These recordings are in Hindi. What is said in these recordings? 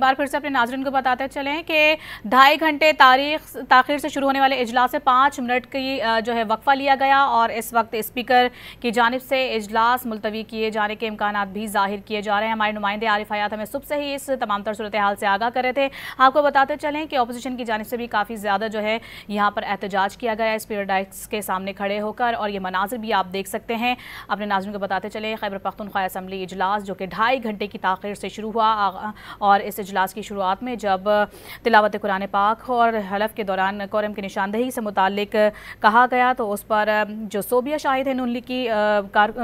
एक बार फिर से अपने नाज़रीन को बताते चलें कि 2.5 घंटे ताखीर से शुरू होने वाले इजलास से 5 मिनट की जो है वक्फा लिया गया और इस वक्त स्पीकर की जानिब से इजलास मुलतवी किए जाने के इम्कानात भी जाहिर किए जा रहे हैं। हमारे नुमाइंदे आरिफ हयात हमें सुबह से ही इस तमाम तर सूरत हाल से आगाह कर रहे थे। आपको बताते चलें कि अपोजिशन की जानिब से भी काफ़ी ज़्यादा जो है यहाँ पर एहतजाज किया गया है स्पीकर डाइस के सामने खड़े होकर, और ये मनाजिर भी आप देख सकते हैं। अपने नाज़रीन को बताते चले खैबर पख्तूनख्वा असम्बली इजलास जो कि 2.5 घंटे की ताखीर से शुरू हुआ, और इस इजलास की शुरुआत में जब तिलावत कुरान पाक और हलफ के दौरान कोरम की निशानदही से मुतालिक कहा गया तो उस पर जो सोबिया शाहिद है नून लीग की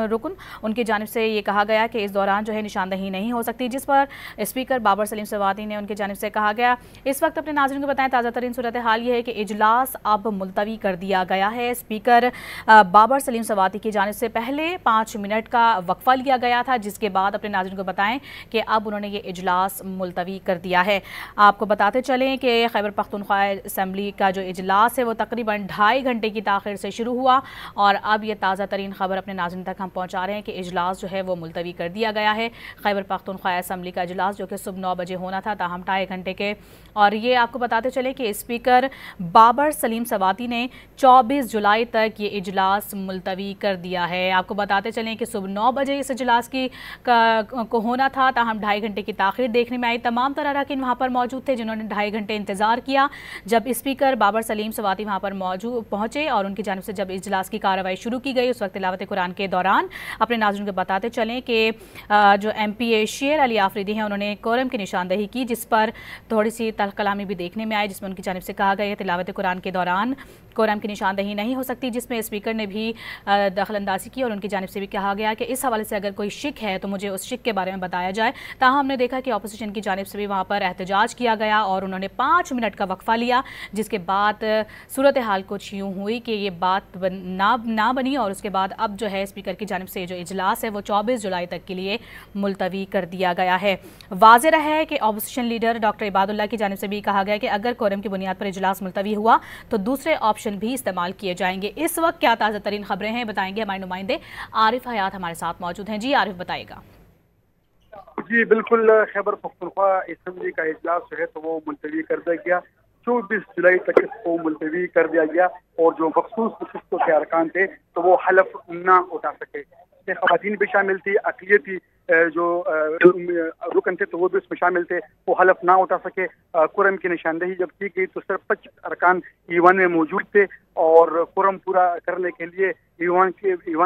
रुकन, उनकी जानिब से ये कहा गया कि इस दौरान जो है निशानदही नहीं हो सकती, जिस पर स्पीकर बाबर सलीम सवाती ने उनकी जानिब से कहा गया। इस वक्त अपने नाज़रीन को बताएं ताज़ा तरीन सूरत हाल ये है कि इजलास अब मुलतवी कर दिया गया है। स्पीकर बाबर सलीम सवाती की जानिब से पहले 5 मिनट का वक्फा लिया गया था, जिसके बाद अपने नाज़रीन को बताएं कि अब उन्होंने ये इजलास मुलतवी कर दिया है। आपको बताते चलें कि खैबर पख्तूनख्वा असम्बली का जो इजलास है वो तकरीबन 2.5 घंटे की ताखीर से शुरू हुआ, और अब ये ताज़ा तरीन खबर अपने नाज़रीन तक हम पहुँचा रहे हैं कि इजलास जो है वो मुलतवी कर दिया गया है। खैबर पख्तूनख्वा असम्बली का इजलास जो कि सुबह 9 बजे होना था, ताहम 2.5 घंटे के, और ये आपको बताते चले कि स्पीकर बाबर सलीम सवाती ने 24 जुलाई तक ये इजलास मुलतवी कर दिया है। आपको बताते चलें कि सुबह 9 बजे इस इजलास को होना था, ताहम 2.5 घंटे की ताखीर देखने में आई। तमाम तरह अरकान वहाँ पर मौजूद थे जिन्होंने 2.5 घंटे इंतजार किया। जब स्पीकर बाबर सलीम सवाती वहाँ पर मौजूद पहुँचे और उनकी जानिब से जब इजलास की कार्रवाई शुरू की गई, उस वक्त तिलावत कुरान के दौरान अपने नाज़रीन को बताते चलें कि जो MP शेर अली आफरीदी हैं उन्होंने कोरम की निशानदही की, जिस पर थोड़ी सी तल्ख कलामी भी देखने में आई, जिसमें उनकी जानिब से कहा गया तिलावत कुरान के दौरान कोरम की निशानदही नहीं हो सकती, जिसमें स्पीकर ने भी दखलंदाजी की और उनकी जानिब से भी कहा गया कि इस हवाले से अगर कोई शिक है तो मुझे उस शिक के बारे में बताया जाए। ताहम हमने देखा कि अपोजिशन की जानिब से भी वहाँ पर एहतजाज किया गया और उन्होंने 5 मिनट का वक्फा लिया, जिसके बाद सूरत हाल कुछ यूँ हुई कि ये बात ना बनी, और उसके बाद अब जो है स्पीकर की जानिब से जो इजलास है वो 24 जुलाई तक के लिए मुलतवी कर दिया गया है। वाज़ेह रहा है कि अपोजिशन लीडर डॉक्टर इबादुल्लाह की जानिब से भी कहा गया कि अगर कोरम की बुनियाद पर इजलास मुलतवी हुआ तो दूसरे ऑप्शन भी इस्तेमाल किए जाएंगे। इस वक्त क्या ताज़ा तरीन खबरें हैं बताएंगे हमारे नुमाइंदे आरिफ हयात हमारे साथ मौजूद हैं। जी आरिफ बताएगा। जी बिल्कुल, खैबर पख्तूनख्वा असम्बली का इजलास जो है तो वो मुलतवी कर दिया गया। 24 जुलाई तक इसको मुलतवी कर दिया गया, और जो मखसूस नशिस्तों के अरकान थे तो वो हलफ ना उठा सके। ख़वातीन भी शामिल थी, अक़लियती जो रुकन थे तो वो भी उसमें शामिल थे, वो हलफ ना उठा सके। कुरम की निशानदही जब की गई तो सिर्फ 25 अरकान ईवान में मौजूद थे, और कुरम पूरा करने के लिए ईवान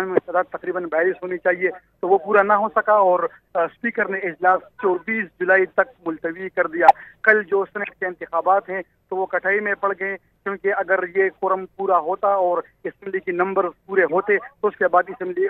में तादाद तकरीबन 42 होनी चाहिए, तो वो पूरा ना हो सका, और स्पीकर ने इजलास 24 जुलाई तक मुलतवी कर दिया। कल जो सेनेट के इंतखाबात हैं तो वो कटाई में पड़ गए, क्योंकि अगर ये कोरम पूरा होता और असम्बली के नंबर पूरे होते तो उसके बाद असम्बली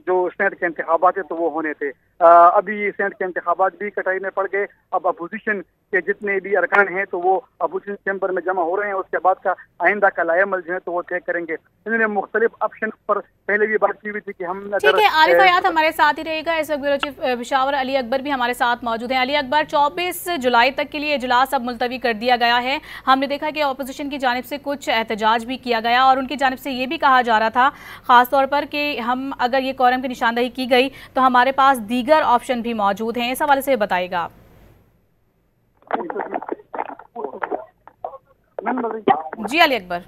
जो सेनेट के इंतखाबात है तो वो होने थे। अभी सेनेट के इंतखाबात भी कटाई में पड़ गए। अब अपोजिशन के जितने भी अरकान हैं तो वो अपोजिशन चैम्बर में जमा हो रहे हैं, उसके बाद का आइंदा का लायमल जो है तो वो तय करेंगे। इन्होंने मुख्तलिफ ऑप्शन पर पहले भी बात की हुई थी कि हम ठीक है, आरिफ हयात हमारे साथ ही रहेगा। इस वक्त ब्यूरो चीफ पेशावर अली अकबर भी हमारे साथ मौजूद हैं। अली अकबर, 24 जुलाई तक के लिए इजलास अब मुलतवी कर दिया गया है। हमने देखा कि अपोजिशन की जानिब से कुछ एहतजाज भी किया गया, और उनकी जानिब से ये भी कहा जा रहा था ख़ास तौर पर कि हम अगर ये कोरम की निशानदही की गई तो हमारे पास दीगर ऑप्शन भी मौजूद हैं। इस हवाले से बताइएगा आप। जी अली अकबर।